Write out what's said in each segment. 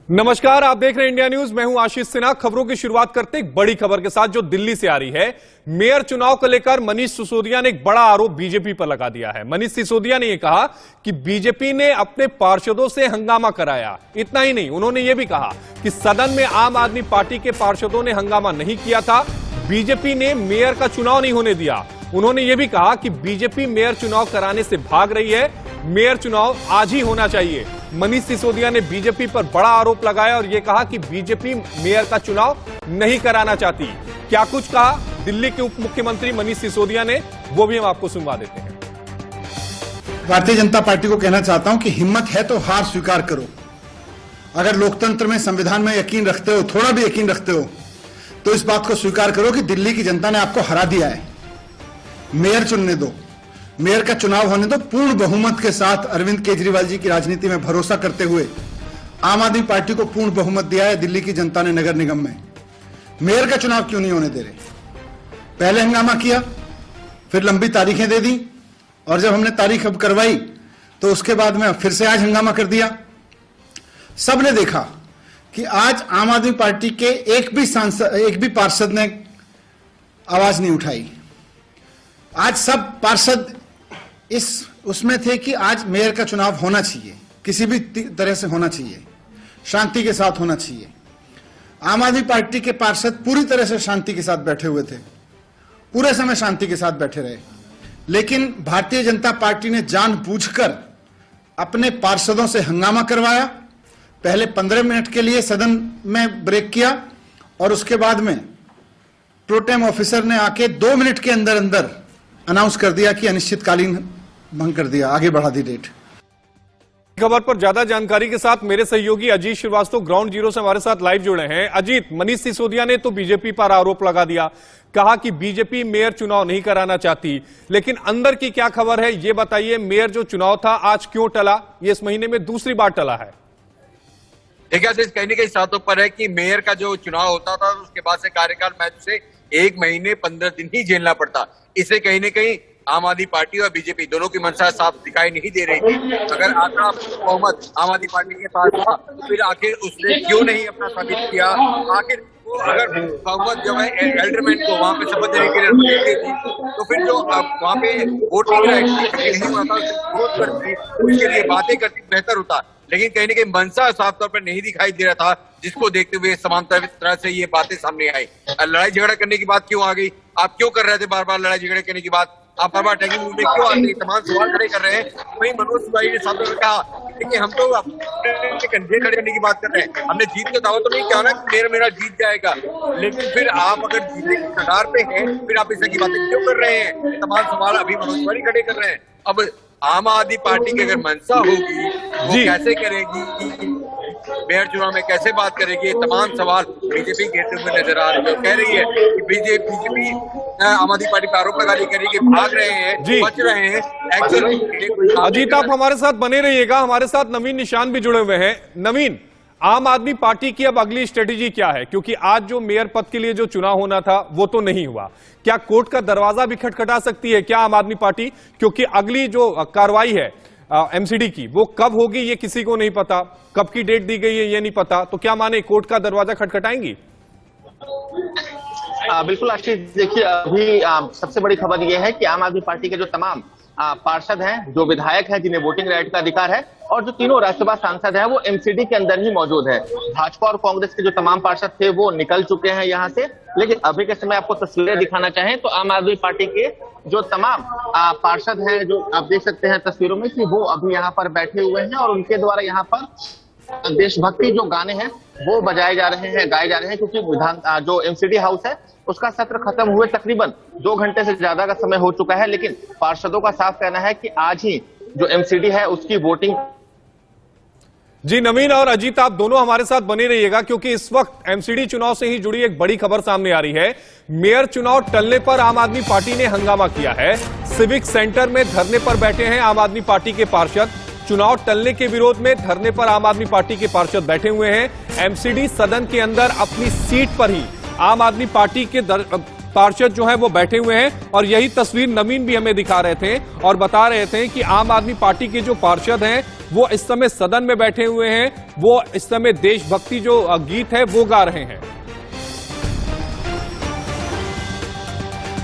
नमस्कार, आप देख रहे हैं इंडिया न्यूज। मैं हूं आशीष सिन्हा। खबरों की शुरुआत करते एक बड़ी खबर के साथ जो दिल्ली से आ रही है। मेयर चुनाव को लेकर मनीष सिसोदिया ने एक बड़ा आरोप बीजेपी पर लगा दिया है। मनीष सिसोदिया ने यह कहा कि बीजेपी ने अपने पार्षदों से हंगामा कराया। इतना ही नहीं, उन्होंने यह भी कहा कि सदन में आम आदमी पार्टी के पार्षदों ने हंगामा नहीं किया था, बीजेपी ने मेयर का चुनाव नहीं होने दिया। उन्होंने यह भी कहा कि बीजेपी मेयर चुनाव कराने से भाग रही है, मेयर चुनाव आज ही होना चाहिए। मनीष सिसोदिया ने बीजेपी पर बड़ा आरोप लगाया और यह कहा कि बीजेपी मेयर का चुनाव नहीं कराना चाहती। क्या कुछ कहा दिल्ली के उप मुख्यमंत्री मनीष सिसोदिया ने, वो भी हम आपको सुनवा देते हैं। भारतीय जनता पार्टी को कहना चाहता हूं कि हिम्मत है तो हार स्वीकार करो। अगर लोकतंत्र में, संविधान में यकीन रखते हो, थोड़ा भी यकीन रखते हो, तो इस बात को स्वीकार करो कि दिल्ली की जनता ने आपको हरा दिया है। मेयर चुनने दो, मेयर का चुनाव होने दो। पूर्ण बहुमत के साथ अरविंद केजरीवाल जी की राजनीति में भरोसा करते हुए आम आदमी पार्टी को पूर्ण बहुमत दिया है दिल्ली की जनता ने नगर निगम में। मेयर का चुनाव क्यों नहीं होने दे रहे? पहले हंगामा किया, फिर लंबी तारीखें दे दी, और जब हमने तारीख अब करवाई तो उसके बाद में फिर से आज हंगामा कर दिया। सबने देखा कि आज आम आदमी पार्टी के एक भी पार्षद ने आवाज नहीं उठाई। आज सब पार्षद उसमें थे कि आज मेयर का चुनाव होना चाहिए, किसी भी तरह से होना चाहिए, शांति के साथ होना चाहिए। आम आदमी पार्टी के पार्षद पूरी तरह से शांति के साथ बैठे हुए थे, पूरे समय शांति के साथ बैठे रहे। लेकिन भारतीय जनता पार्टी ने जानबूझकर अपने पार्षदों से हंगामा करवाया। पहले 15 मिनट के लिए सदन में ब्रेक किया और उसके बाद में प्रोटेम ऑफिसर ने आके 2 मिनट के अंदर अंदर अनाउंस कर दिया कि अनिश्चितकालीन भंग कर दिया, आगे बढ़ा दी डेट। खबर पर ज्यादा जानकारी के साथ मेरे सहयोगी अजीत श्रीवास्तव ग्राउंड जीरो से हमारे साथ लाइव जुड़े हैं। अजीत, मनीष सिसोदिया ने तो बीजेपी पर आरोप लगा दिया, कहा कि बीजेपी मेयर चुनाव नहीं कराना चाहती, लेकिन अंदर की क्या खबर है ये बताइए। मेयर जो चुनाव था आज क्यों टला? ये इस महीने में दूसरी बार टला है। कहीं न कहीं सातों पर है कि मेयर का जो चुनाव होता था उसके बाद से कार्यकाल मैच से 1 महीने 15 दिन ही झेलना पड़ता। इसे कहीं न कहीं आम आदमी पार्टी और बीजेपी दोनों की मंशा साफ दिखाई नहीं दे रही थी। अगर आंकड़ा बहुमत आम आदमी पार्टी के पास था तो फिर आखिर उसने क्यों नहीं अपना साबित किया? आखिर अगर बहुमत जो है एल्डरमैन को वहां पे शपथ देने के लिए अनुमति दी थी, तो फिर जो वहां पे वोटिंग नहीं हुआ था विरोध करती, उसके लिए बातें करती बेहतर होता। लेकिन कहीं न कहीं मंशा साफ तौर पर नहीं दिखाई दे रहा था, जिसको देखते हुए समान तरह से ये बातें सामने आई। लड़ाई झगड़ा करने की बात क्यों आ गई? आप क्यों कर रहे थे बार बार लड़ाई झगड़े करने की बात? आप बार बार टैगिंग में क्यों आते? तमाम सवाल खड़े कर रहे हैं। वही मनोज तिवारी ने साथ में कहा कि हम तो कंधे खड़े करने की बात कर रहे हैं, हमने जीत का दावा तो नहीं किया ना कि मेरा जीत जाएगा। लेकिन फिर आप अगर जीतने की कगार पे हैं, फिर आप इस तरह की बातें क्यों कर रहे हैं? तमाम सवाल अभी मनोज तिवारी खड़े कर रहे हैं। अब आम आदमी पार्टी की अगर मंशा होगी वो कैसे करेगी, मेयर चुनाव में कैसे बात करेगी, तमाम सवाल बीजेपी घेरते हुए नजर आ रही है। कह रही है कि बीजेपी आम आदमी पार्टी पर आरोप लगा रही है कि भाग रहे हैं, बच रहे हैं। अजीत, आप हमारे साथ बने रहिएगा। हमारे साथ नवीन निशान भी जुड़े हुए हैं। नवीन, आम आदमी पार्टी की अब अगली स्ट्रेटेजी क्या है? क्योंकि आज जो मेयर पद के लिए जो चुनाव होना था वो तो नहीं हुआ। क्या कोर्ट का दरवाजा भी खटखटा सकती है क्या आम आदमी पार्टी? क्योंकि अगली जो कार्रवाई है एमसीडी की वो कब होगी ये किसी को नहीं पता, कब की डेट दी गई है ये नहीं पता। तो क्या माने कोर्ट का दरवाजा खटखटाएंगी? बिल्कुल आशीष, देखिए अभी सबसे बड़ी खबर यह है कि आम आदमी पार्टी के जो तमाम पार्षद हैं, जो विधायक हैं, जिन्हें वोटिंग राइट का अधिकार है, और जो तीनों राज्यसभा सांसद हैं वो एमसीडी के अंदर ही मौजूद है। भाजपा और कांग्रेस के जो तमाम पार्षद थे वो निकल चुके हैं यहाँ से। लेकिन अभी के समय आपको तस्वीरें दिखाना चाहें तो आम आदमी पार्टी के जो तमाम पार्षद हैं, जो आप देख सकते हैं तस्वीरों में, कि वो अभी यहाँ पर बैठे हुए हैं और उनके द्वारा यहाँ पर देशभक्ति जो गाने हैं वो बजाए जा रहे हैं, गाए जा रहे हैं। क्योंकि जो एमसीडी हाउस है उसका सत्र खत्म हुए तकरीबन 2 घंटे से ज्यादा का समय हो चुका है। लेकिन पार्षदों का साफ कहना है कि आज ही जो एमसीडी है उसकी वोटिंग। जी नवीन और अजीत, आप दोनों हमारे साथ बने रहिएगा क्योंकि इस वक्त एमसीडी चुनाव से ही जुड़ी एक बड़ी खबर सामने आ रही है। मेयर चुनाव टलने पर आम आदमी पार्टी ने हंगामा किया है। सिविक सेंटर में धरने पर बैठे हैं आम आदमी पार्टी के पार्षद। चुनाव टलने के विरोध में धरने पर आम आदमी पार्टी के पार्षद बैठे हुए हैं। एमसीडी सदन के अंदर अपनी सीट पर ही आम आदमी पार्टी के पार्षद जो है वो बैठे हुए हैं और यही तस्वीर नवीन भी हमें दिखा रहे थे और बता रहे थे कि आम आदमी पार्टी के जो पार्षद हैं वो इस समय सदन में बैठे हुए हैं, वो इस समय देशभक्ति जो गीत है वो गा रहे हैं।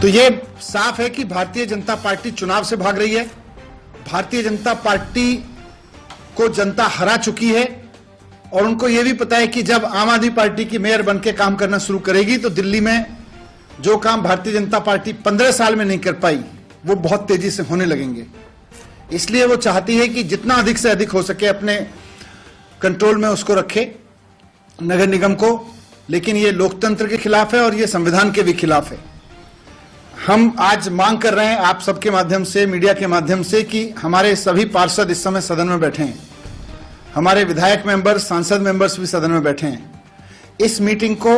तो ये साफ है कि भारतीय जनता पार्टी चुनाव से भाग रही है। भारतीय जनता पार्टी को जनता हरा चुकी है और उनको यह भी पता है कि जब आम आदमी पार्टी की मेयर बनकर काम करना शुरू करेगी तो दिल्ली में जो काम भारतीय जनता पार्टी 15 साल में नहीं कर पाई वो बहुत तेजी से होने लगेंगे। इसलिए वो चाहती है कि जितना अधिक से अधिक हो सके अपने कंट्रोल में उसको रखे नगर निगम को, लेकिन ये लोकतंत्र के खिलाफ है और ये संविधान के भी खिलाफ है। हम आज मांग कर रहे हैं आप सबके माध्यम से, मीडिया के माध्यम से, कि हमारे सभी पार्षद इस समय सदन में बैठे हैं, हमारे विधायक मेंबर्स, सांसद मेंबर्स भी सदन में बैठे हैं। इस मीटिंग को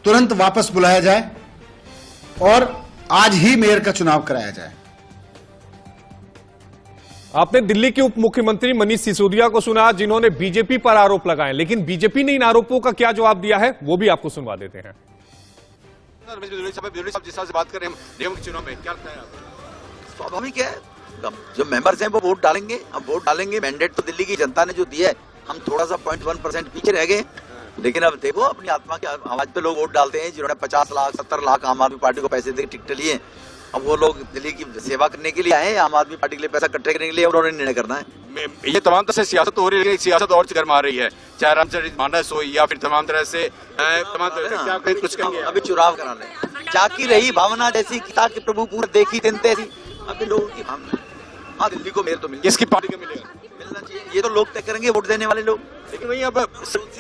तुरंत वापस बुलाया जाए और आज ही मेयर का चुनाव कराया जाए। आपने दिल्ली के उप मुख्यमंत्री मनीष सिसोदिया को सुना जिन्होंने बीजेपी पर आरोप लगाए, लेकिन बीजेपी ने इन आरोपों का क्या जवाब दिया है वो भी आपको सुनवा देते हैं। जिस तरह से बात करें निगम के चुनाव में, क्या लगता है आपको? स्वाभाविक है, जो मेंबर्स हैं वो वोट डालेंगे। अब वोट डालेंगे, मैंडेट तो दिल्ली की जनता ने जो दिया है, हम थोड़ा सा 0.1% पीछे रह गए, लेकिन अब देखो अपनी आत्मा की आवाज पे लोग वोट डालते हैं। जिन्होंने 50 लाख 70 लाख आम आदमी पार्टी को पैसे देकर टिकट लिए, अब वो लोग दिल्ली की सेवा करने के लिए आए हैं, आम आदमी पार्टी के लिए पैसा इकट्ठे करने के लिए उन्होंने निर्णय करना है। ये तमाम तरह से सियासत हो रही है, सियासत और गर्मा आ रही है, चाहे रामचरित मानस हो या फिर तमाम तरह से क्या कुछ कहेंगे? अभी चुनाव कराने जाकी रही भावना जैसी कि प्रभु पूर्ण देखी तिनते थी, अभी लोगों की भावना। हाँ, दिल्ली को मेयर तो मिलेगा। किसकी पार्टी का मिलेगा? मिलना चाहिए, ये तो लोग तय करेंगे, वोट देने वाले लोग। लेकिन वही अब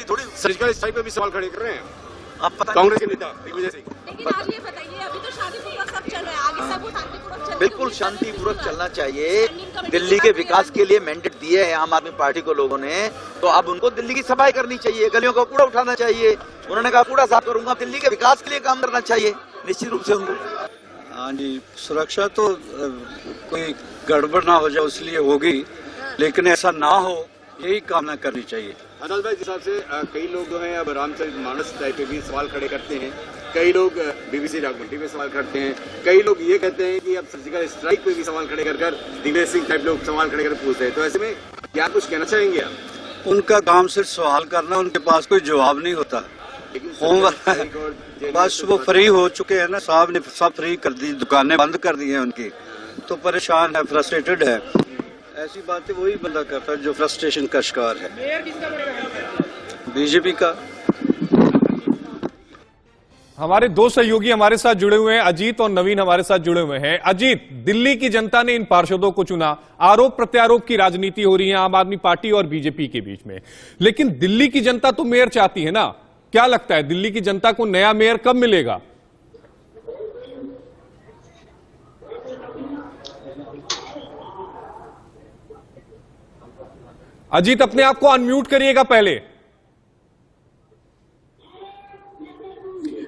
थोड़ी सर्जिकल स्ट्राइक पे भी सवाल खड़े कर रहे हैं आप पता कांग्रेस के नेता एक वजह से। लेकिन आज ये बताइए, अभी तो शांतिपूर्वक सब चल रहा है, आगे सब शांतिपूर्वक चल। बिल्कुल शांतिपूर्वक चलना चाहिए। दिल्ली के विकास के लिए मैंडेट दिए हैं आम आदमी पार्टी को लोगों ने, तो अब उनको दिल्ली की सफाई करनी चाहिए, गलियों का कूड़ा उठाना चाहिए। उन्होंने कहा कूड़ा साफ करूंगा, दिल्ली के विकास के लिए काम करना चाहिए निश्चित रूप से उनको। हाँ जी, सुरक्षा तो कोई गड़बड़ ना हो जाए इसलिए होगी, लेकिन ऐसा ना हो यही कामना करनी चाहिए। अनल भाई, जिस हिसाब से कई लोग जो हैं अब रामचरित मानस टाइप पे भी सवाल खड़े करते हैं, कई लोग बीबीसी डॉक्यूमेंट्री पे सवाल करते हैं, कई लोग ये कहते हैं कि अब सर्जिकल स्ट्राइक पे भी सवाल खड़े कर दिग्विजय सिंह टाइप लोग सवाल खड़े कर पूछते हैं। तो ऐसे में क्या कुछ कहना चाहेंगे आप? उनका काम सिर्फ सवाल करना, उनके पास कोई जवाब नहीं होता। बस वो फ्री हो चुके हैं ना, साहब ने सब फ्री कर दी, दुकानें बंद कर दी हैं उनकी, तो परेशान है, फ्रस्ट्रेटेड है। ऐसी बातें वही बंदा करता है जो फ्रस्ट्रेशन का शिकार है। बीजेपी का। हमारे दो सहयोगी हमारे साथ जुड़े हुए हैं, अजीत और नवीन हमारे साथ जुड़े हुए हैं। अजीत, दिल्ली की जनता ने इन पार्षदों को चुना, आरोप प्रत्यारोप की राजनीति हो रही है आम आदमी पार्टी और बीजेपी के बीच में, लेकिन दिल्ली की जनता तो मेयर चाहती है ना। क्या लगता है दिल्ली की जनता को नया मेयर कब मिलेगा? अजीत, अपने आप को अनम्यूट करिएगा पहले।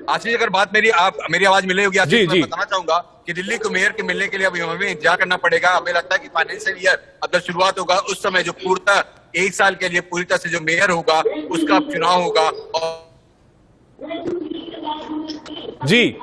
आशीष, अगर बात मेरी आवाज मिले होगी आशीष, जी। मैं बताना चाहूंगा कि दिल्ली को मेयर के मिलने के लिए अभी हमें इंतजार करना पड़ेगा। हमें लगता है कि फाइनेंशियल ईयर अब जब शुरुआत होगा उस समय जो पूर्णतः 1 साल के लिए पूरी तरह से जो मेयर होगा उसका चुनाव होगा। और जी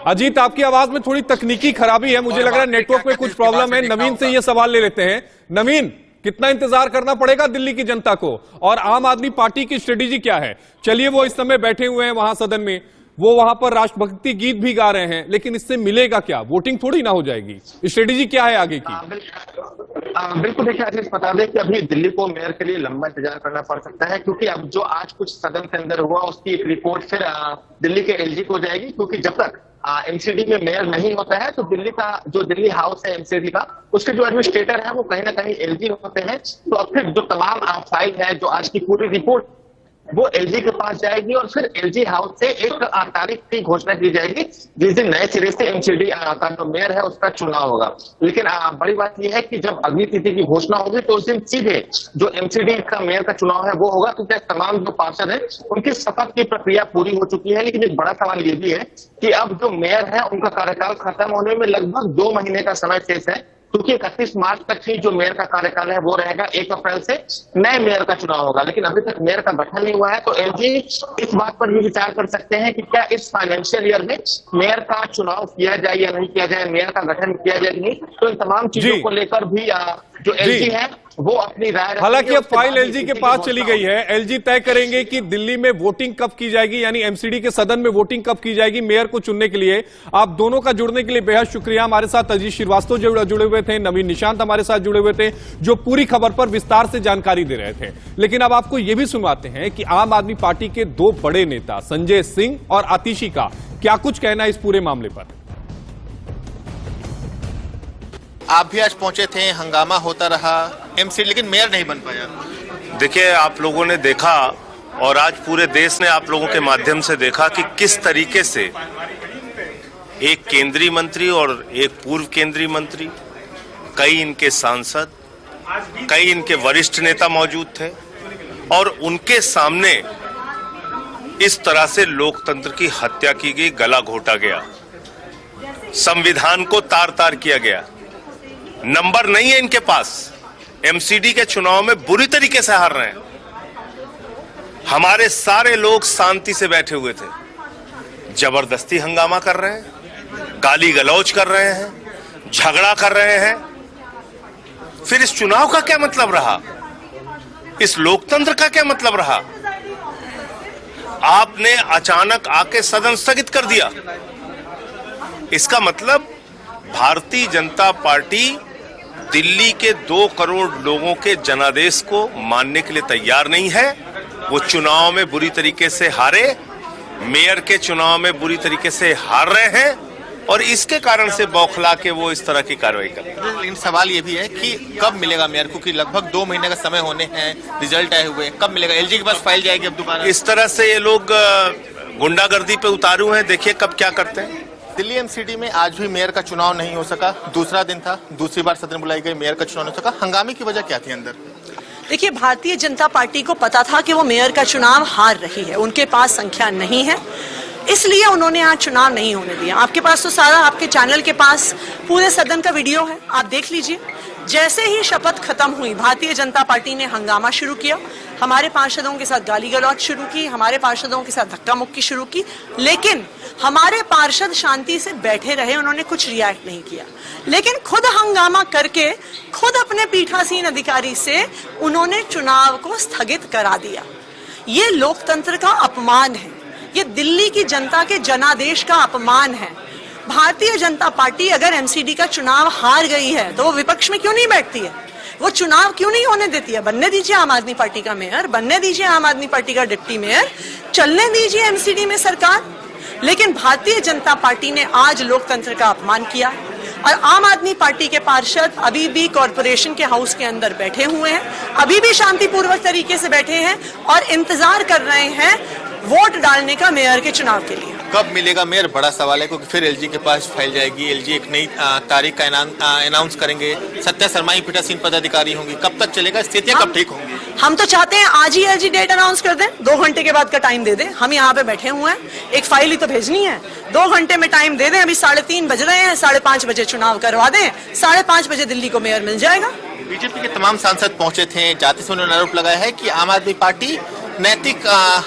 अजीत, आपकी आवाज में थोड़ी तकनीकी खराबी है, मुझे लग रहा है नेटवर्क में कुछ प्रॉब्लम है। नवीन से ये सवाल ले लेते हैं। नवीन, कितना इंतजार करना पड़ेगा दिल्ली की जनता को और आम आदमी पार्टी की स्ट्रेटेजी क्या है? चलिए, वो इस समय बैठे हुए हैं वहां सदन में, वो वहां पर राष्ट्रभक्ति गीत भी गा रहे हैं, लेकिन इससे मिलेगा क्या? वोटिंग थोड़ी ना हो जाएगी। स्ट्रेटेजी क्या है आगे की? बिल्कुल, देखिए आशीष, बता दें कि अभी दिल्ली को मेयर के लिए लंबा इंतजार करना पड़ सकता है, क्योंकि अब जो आज कुछ सदन के अंदर हुआ उसकी एक रिपोर्ट फिर दिल्ली के एलजी को जाएगी, क्योंकि जब तक एमसीडी में मेयर नहीं होता है तो दिल्ली का जो दिल्ली हाउस है एमसीडी का, उसके जो एडमिनिस्ट्रेटर है वो कहीं ना कहीं एलजी होते हैं। तो अब फिर जो तमाम फाइल है, जो आज की पूरी रिपोर्ट, वो एलजी के पास जाएगी और फिर एलजी हाउस से एक तारीख की घोषणा की जाएगी जिस दिन नए सिरे से एमसीडी का जो मेयर है उसका चुनाव होगा। लेकिन बड़ी बात यह है कि जब अगली तिथि की घोषणा होगी तो उस दिन सीधे जो एमसीडी का मेयर का चुनाव है वो होगा, क्योंकि तमाम जो पार्षद है उनकी शपथ की प्रक्रिया पूरी हो चुकी है। लेकिन एक बड़ा सवाल ये भी है कि अब जो मेयर है उनका कार्यकाल खत्म होने में लगभग 2 महीने का समय शेष है। क्योंकि 31 मार्च तक ही जो मेयर का कार्यकाल है वो रहेगा, 1 अप्रैल से नए मेयर का चुनाव होगा। लेकिन अभी तक मेयर का गठन नहीं हुआ है, तो एलजी इस बात पर भी विचार कर सकते हैं कि क्या इस फाइनेंशियल ईयर में मेयर का चुनाव किया जाए या नहीं किया जाए, मेयर का गठन किया जाए नहीं। तो इन तमाम चीजों को लेकर भी जो एलजी है वो अपनी राय रखेंगे। हालांकि अब फाइल एलजी के पास चली गई है। एलजी तय करेंगे कि दिल्ली में वोटिंग कब की जाएगी, यानी एमसीडी के सदन में वोटिंग कब की जाएगी मेयर को चुनने के लिए। आप दोनों का जुड़ने के लिए बेहद शुक्रिया। हमारे साथ अजीत श्रीवास्तव जुड़े हुए थे, नवीन निशांत हमारे साथ जुड़े हुए थे, जो पूरी खबर पर विस्तार से जानकारी दे रहे थे। लेकिन अब आपको यह भी सुनवाते हैं कि आम आदमी पार्टी के दो बड़े नेता संजय सिंह और आतिशी का क्या कुछ कहना है इस पूरे मामले पर। आप भी आज पहुंचे थे, हंगामा होता रहा एमसीडी, लेकिन मेयर नहीं बन पाया। देखिए, आप लोगों ने देखा और आज पूरे देश ने आप लोगों के माध्यम से देखा कि किस तरीके से एक केंद्रीय मंत्री और एक पूर्व केंद्रीय मंत्री, कई इनके सांसद, कई इनके वरिष्ठ नेता मौजूद थे और उनके सामने इस तरह से लोकतंत्र की हत्या की गई, गला घोटा गया, संविधान को तार तार किया गया। नंबर नहीं है इनके पास, एमसीडी के चुनाव में बुरी तरीके से हार रहे हैं। हमारे सारे लोग शांति से बैठे हुए थे, जबरदस्ती हंगामा कर रहे हैं, गाली गलौज कर रहे हैं, झगड़ा कर रहे हैं। फिर इस चुनाव का क्या मतलब रहा, इस लोकतंत्र का क्या मतलब रहा? आपने अचानक आके सदन स्थगित कर दिया। इसका मतलब भारतीय जनता पार्टी दिल्ली के 2 करोड़ लोगों के जनादेश को मानने के लिए तैयार नहीं है। वो चुनाव में बुरी तरीके से हारे, मेयर के चुनाव में बुरी तरीके से हार रहे हैं और इसके कारण से बौखला के वो इस तरह की कार्रवाई कर रहे हैं। लेकिन सवाल ये भी है कि कब मिलेगा मेयर, क्योंकि लगभग 2 महीने का समय होने हैं, रिजल्ट आए हुए, कब मिलेगा? एलजी के पास फाइल जाएगी अब दोबारा? इस तरह से ये लोग गुंडागर्दी पे उतारू हैं, देखिए कब क्या करते हैं। दिल्ली एमसीडी में आज भी मेयर का चुनाव नहीं हो सका, दूसरा दिन था, दूसरी बार सदन बुलाई गई, मेयर का चुनाव नहीं हो सका। हंगामे की वजह क्या थी अंदर? देखिए, भारतीय जनता पार्टी को पता था कि वो मेयर का चुनाव हार रही है, उनके पास संख्या नहीं है, इसलिए उन्होंने आज चुनाव नहीं होने दिया। आपके पास तो सारा, आपके चैनल के पास पूरे सदन का वीडियो है, आप देख लीजिए। जैसे ही शपथ खत्म हुई, भारतीय जनता पार्टी ने हंगामा शुरू किया, हमारे पार्षदों के साथ गाली गलौज शुरू की, हमारे पार्षदों के साथ धक्का मुक्की शुरू की। लेकिन हमारे पार्षद शांति से बैठे रहे, उन्होंने कुछ रिएक्ट नहीं किया। लेकिन खुद हंगामा करके, खुद अपने पीठासीन अधिकारी से उन्होंने चुनाव को स्थगित करा दिया। ये लोकतंत्र का अपमान है, ये दिल्ली की जनता के जनादेश का अपमान है। भारतीय जनता पार्टी अगर एमसीडी का चुनाव हार गई है तो वो विपक्ष में क्यों नहीं बैठती है? वो चुनाव क्यों नहीं होने देती है? बनने दीजिए आम आदमी पार्टी का मेयर, बनने दीजिए आम आदमी पार्टी का डिप्टी मेयर, चलने दीजिए एमसीडी में सरकार। लेकिन भारतीय जनता पार्टी ने आज लोकतंत्र का अपमान किया और आम आदमी पार्टी के पार्षद अभी भी कॉरपोरेशन के हाउस के अंदर बैठे हुए हैं, अभी भी शांतिपूर्वक तरीके से बैठे हैं और इंतजार कर रहे हैं वोट डालने का मेयर के चुनाव के लिए। कब मिलेगा मेयर, बड़ा सवाल है, क्योंकि फिर एलजी के पास फाइल जाएगी, एलजी एक नई तारीख का अनाउंस करेंगे, सत्या शर्मा ही पीठासीन पदाधिकारी होंगी। कब तक चलेगा, स्थितियां कब ठीक होंगी? हम तो चाहते हैं आज ही एलजी डेट अनाउंस कर दें, 2 घंटे के बाद का टाइम दे दें। हम यहाँ पे बैठे हुए हैं, एक फाइल ही तो भेजनी है, 2 घंटे में टाइम दे दें। अभी 3:30 बज रहे हैं, 5:30 बजे चुनाव करवा दें, 5:30 बजे दिल्ली को मेयर मिल जाएगा। बीजेपी के तमाम सांसद पहुंचे थे, जाति से उन्होंने आरोप लगाया है कि आम आदमी पार्टी नैतिक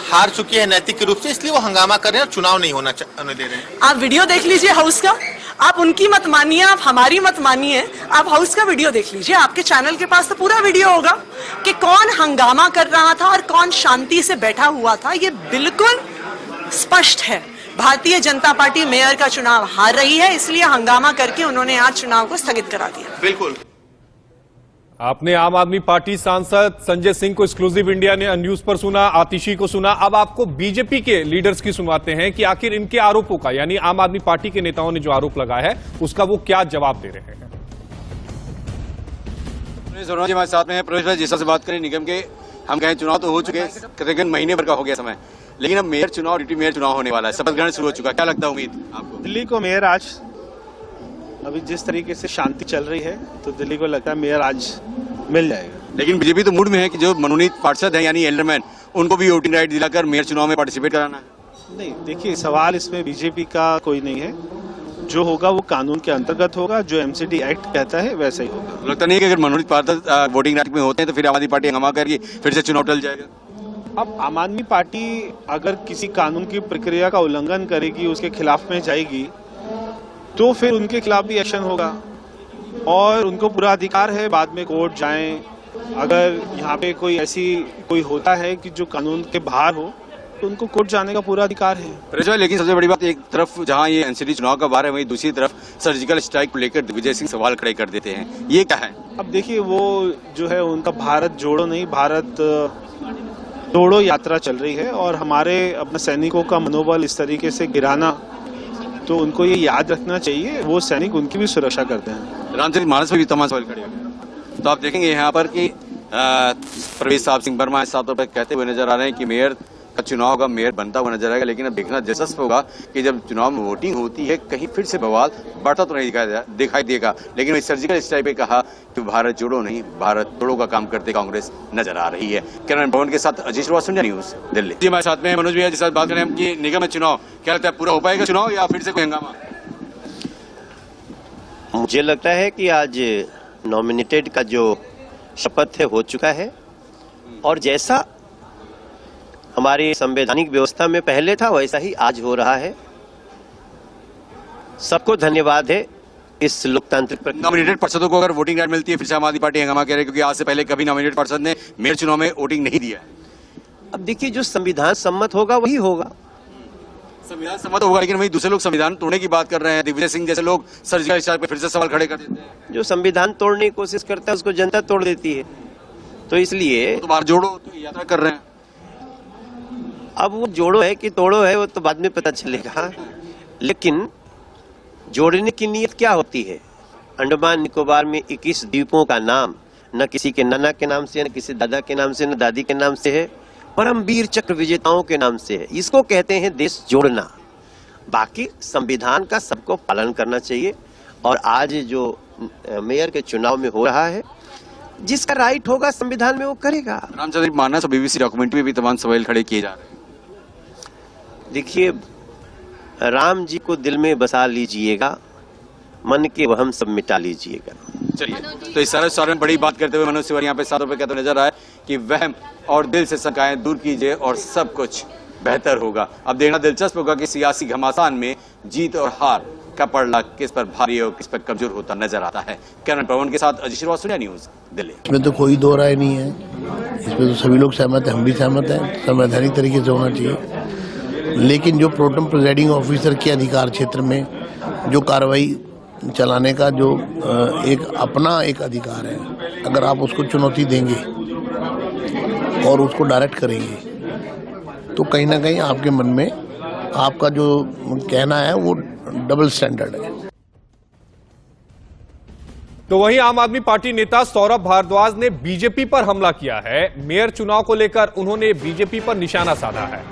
हार चुकी है नैतिक रूप से, इसलिए वो हंगामा कर रहे हैं और चुनाव नहीं होने दे रहे हैं। आप वीडियो देख लीजिए हाउस का, आप उनकी मत मानिए, आप हमारी मत मानिए, आप हाउस का वीडियो देख लीजिए। आपके चैनल के पास तो पूरा वीडियो होगा कि कौन हंगामा कर रहा था और कौन शांति से बैठा हुआ था। ये बिल्कुल स्पष्ट है, भारतीय जनता पार्टी मेयर का चुनाव हार रही है, इसलिए हंगामा करके उन्होंने आज चुनाव को स्थगित करा दिया। बिल्कुल। आपने आम आदमी पार्टी सांसद संजय सिंह को एक्सक्लूसिव इंडिया ने न्यूज पर सुना, आतिशी को सुना। अब आपको बीजेपी के लीडर्स की सुनवाते हैं कि आखिर इनके आरोपों का, यानी आम आदमी पार्टी के नेताओं ने जो आरोप लगाया है उसका वो क्या जवाब दे रहे हैं। जी हमारे साथ में है प्रवेश भाई। जिस से बात करें निगम के, हम कहें चुनाव तो हो चुके, तकरीबन महीने भर का हो गया समय, लेकिन अब मेयर चुनाव, डिप्टी मेयर चुनाव होने वाला है, शपथ ग्रहण शुरू हो चुका है। क्या लगता है उम्मीद आपको? दिल्ली को मेयर आज, अभी जिस तरीके से शांति चल रही है तो दिल्ली को लगता है मेयर आज मिल जाएगा। लेकिन बीजेपी तो मूड में है कि जो मनोनीत पार्षद हैं यानी एल्डरमैन, उनको भी वोटिंग राइट दिलाकर मेयर चुनाव में पार्टिसिपेट कराना है। नहीं, देखिए, सवाल इसमें बीजेपी का कोई नहीं है। जो होगा वो कानून के अंतर्गत होगा, जो एमसीडी एक्ट कहता है वैसा ही होगा। लगता नहीं है कि अगर मनोनीत पार्षद वोटिंग राइट में होते हैं तो फिर आम आदमी पार्टी हंगामा करके फिर से चुनाव टल जाएगा? अब आम आदमी पार्टी अगर किसी कानून की प्रक्रिया का उल्लंघन करेगी, उसके खिलाफ में जाएगी, तो फिर उनके खिलाफ भी एक्शन होगा और उनको पूरा अधिकार है बाद में कोर्ट जाएं। अगर यहाँ पे कोई होता है कि जो कानून के बाहर हो तो उनको कोर्ट जाने का पूरा अधिकार है। लेकिन सबसे बड़ी बात, एक तरफ जहाँ ये एनसीडी चुनाव का बार है, वहीं दूसरी तरफ सर्जिकल स्ट्राइक को लेकर दिग्विजय सिंह सवाल खड़े कर देते हैं, ये क्या है? अब देखिए, वो जो है उनका भारत जोड़ो नहीं, भारत तोड़ो यात्रा चल रही है और हमारे अपने सैनिकों का मनोबल इस तरीके से गिराना, तो उनको ये याद रखना चाहिए वो सैनिक उनकी भी सुरक्षा करते हैं। रामचरित मानस में भी तमाम सवाल खड़े हैं। तो आप देखेंगे यहाँ पर कि प्रवेश साहब सिंह वर्मा इस सातों पर कहते हुए नजर आ रहे हैं कि मेयर का चुनाव होगा, मेयर बनता हुआ नजर आएगा। लेकिन अब देखना दिलचस्प होगा कि जब चुनाव में वोटिंग होती है कहीं फिर से बवाल बढ़ता तो नहीं दिखाई देगा। लेकिन वही सर्जिकल स्ट्राइक पे कहा कि भारत जोड़ो नहीं, भारत तोड़ो का काम करते कांग्रेस नजर आ रही है। कैमरामैन भवन के साथ अजीत श्रीवास्तव, इंडिया न्यूज, दिल्ली। जी हमारे साथ में मनोज भैया, जिस बात करें हम कि निगम चुनाव, क्या लगता है पूरा हो पाएगा चुनाव या फिर से कोई हंगामा? मुझे लगता है कि आज नॉमिनेटेड का जो शपथ है हो चुका है और जैसा हमारी संवैधानिक व्यवस्था में पहले था वैसा ही आज हो रहा है। सबको धन्यवाद है इस लोकतांत्रिक प्रक्रिया। नॉमिनेटेड पार्षदों को अगर वोटिंग राइट मिलती है फिर से आम आदमी पार्टी हंगामा कह रही है, क्योंकि आज से पहले कभी नॉमिनेटेड पार्षद ने मेयर चुनाव में वोटिंग नहीं दिया। अब देखिए, जो संविधान सम्मत होगा वही होगा। संविधान सम्मत होगा, लेकिन वही दूसरे लोग संविधान तोड़ने की बात कर रहे हैं। दिग्विजय सिंह जैसे लोग सर्जिकल स्ट्राइक पे फिर से सवाल खड़े कर देते हैं। जो संविधान तोड़ने की कोशिश करता है उसको जनता तोड़ देती है, तो इसलिए तो बाहर जोड़ो तो यात्रा कर रहे हैं। अब वो जोड़ो है कि तोड़ो है वो तो बाद में पता चलेगा, लेकिन जोड़ने की नीयत क्या होती है? अंडमान निकोबार में 21 द्वीपों का नाम न किसी के नाना के नाम से, न किसी दादा के नाम से, न दादी के नाम से है, परमवीर चक्र विजेताओं के नाम से है। इसको कहते हैं देश जोड़ना। बाकी संविधान का सबको पालन करना चाहिए और आज जो मेयर के चुनाव में हो रहा है, जिसका राइट होगा संविधान में वो करेगा। रामचरित मानस और बीबीसी डॉक्यूमेंट्री में भी तमाम सवाल खड़े किए जा रहे हैं। देखिए, राम जी को दिल में बसा लीजिएगा, मन के वहम सब मिटा लीजिएगा। चलिए, तो इस सारे में बड़ी बात करते हुए मनोज तिवारी यहाँ पे सातों पे कहते नजर आए कि वहम और दिल से शंकाएं दूर कीजिए और सब कुछ बेहतर होगा। अब देखना दिलचस्प होगा कि सियासी घमासान में जीत और हार का पड़ला किस पर भारी और किस पर कमजोर होता नजर आता है। कैमरामैन पवन के साथ अजीत श्रीवास्तव, इंडिया न्यूज, दिल्ली। इसमें तो कोई दो राय नहीं है, इसमें तो सभी लोग सहमत हैं, हम भी सहमत हैं, संवैधानिक तरीके से होना चाहिए। लेकिन जो प्रोटेम प्रिजाइडिंग ऑफिसर के अधिकार क्षेत्र में जो कार्रवाई चलाने का जो एक अपना एक अधिकार है, अगर आप उसको चुनौती देंगे और उसको डायरेक्ट करेंगे तो कहीं ना कहीं आपके मन में आपका जो कहना है वो डबल स्टैंडर्ड है। तो वहीं आम आदमी पार्टी नेता सौरभ भारद्वाज ने बीजेपी पर हमला किया है। मेयर चुनाव को लेकर उन्होंने बीजेपी पर निशाना साधा है।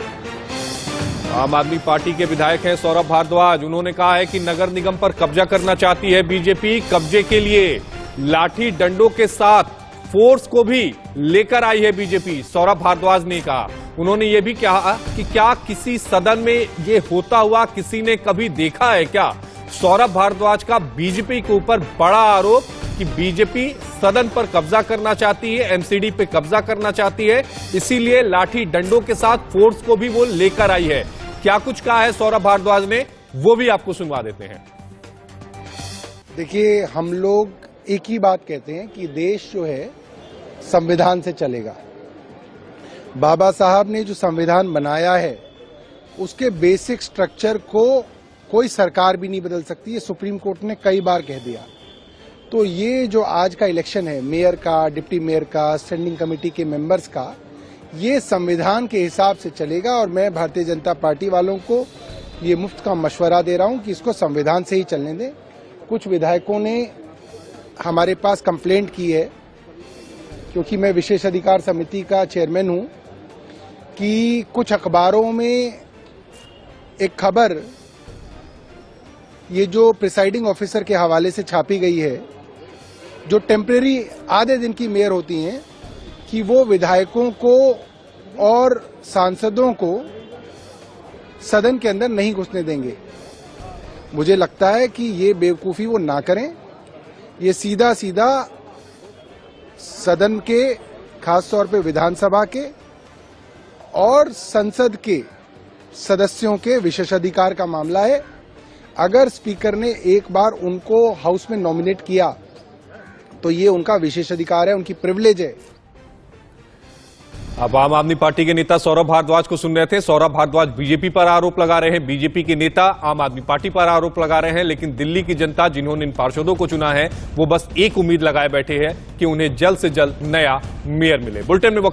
आम आदमी पार्टी के विधायक हैं सौरभ भारद्वाज। उन्होंने कहा है कि नगर निगम पर कब्जा करना चाहती है बीजेपी। कब्जे के लिए लाठी डंडों के साथ फोर्स को भी लेकर आई है बीजेपी, सौरभ भारद्वाज ने कहा। उन्होंने ये भी कहा कि क्या किसी सदन में ये होता हुआ किसी ने कभी देखा है क्या? सौरभ भारद्वाज का बीजेपी के ऊपर बड़ा आरोप कि बीजेपी सदन पर कब्जा करना चाहती है, एमसीडी पे कब्जा करना चाहती है, इसीलिए लाठी डंडों के साथ फोर्स को भी वो लेकर आई है। क्या कुछ कहा है सौरभ भारद्वाज ने, वो भी आपको सुनवा देते हैं। देखिए, हम लोग एक ही बात कहते हैं कि देश जो है संविधान से चलेगा। बाबा साहब ने जो संविधान बनाया है उसके बेसिक स्ट्रक्चर को कोई सरकार भी नहीं बदल सकती, ये सुप्रीम कोर्ट ने कई बार कह दिया। तो ये जो आज का इलेक्शन है मेयर का, डिप्टी मेयर का, स्टैंडिंग कमेटी के मेंबर्स का, ये संविधान के हिसाब से चलेगा। और मैं भारतीय जनता पार्टी वालों को ये मुफ्त का मशवरा दे रहा हूं कि इसको संविधान से ही चलने दें। कुछ विधायकों ने हमारे पास कंप्लेंट की है, क्योंकि मैं विशेष अधिकार समिति का चेयरमैन हूं, कि कुछ अखबारों में एक खबर ये जो प्रिसाइडिंग ऑफिसर के हवाले से छापी गई है, जो टेम्परेरी आधे दिन की मेयर होती हैं, कि वो विधायकों को और सांसदों को सदन के अंदर नहीं घुसने देंगे। मुझे लगता है कि ये बेवकूफ़ी वो ना करें। ये सीधा सीधा सदन के, खासतौर पे विधानसभा के और संसद के सदस्यों के विशेषाधिकार का मामला है। अगर स्पीकर ने एक बार उनको हाउस में नॉमिनेट किया तो ये उनका विशेषाधिकार है, उनकी प्रिविलेज है। अब आम आदमी पार्टी के नेता सौरभ भारद्वाज को सुन रहे थे। सौरभ भारद्वाज बीजेपी पर आरोप लगा रहे हैं, बीजेपी के नेता आम आदमी पार्टी पर आरोप लगा रहे हैं, लेकिन दिल्ली की जनता जिन्होंने इन पार्षदों को चुना है वो बस एक उम्मीद लगाए बैठे हैं कि उन्हें जल्द से जल्द नया मेयर मिले। बुलेटिन में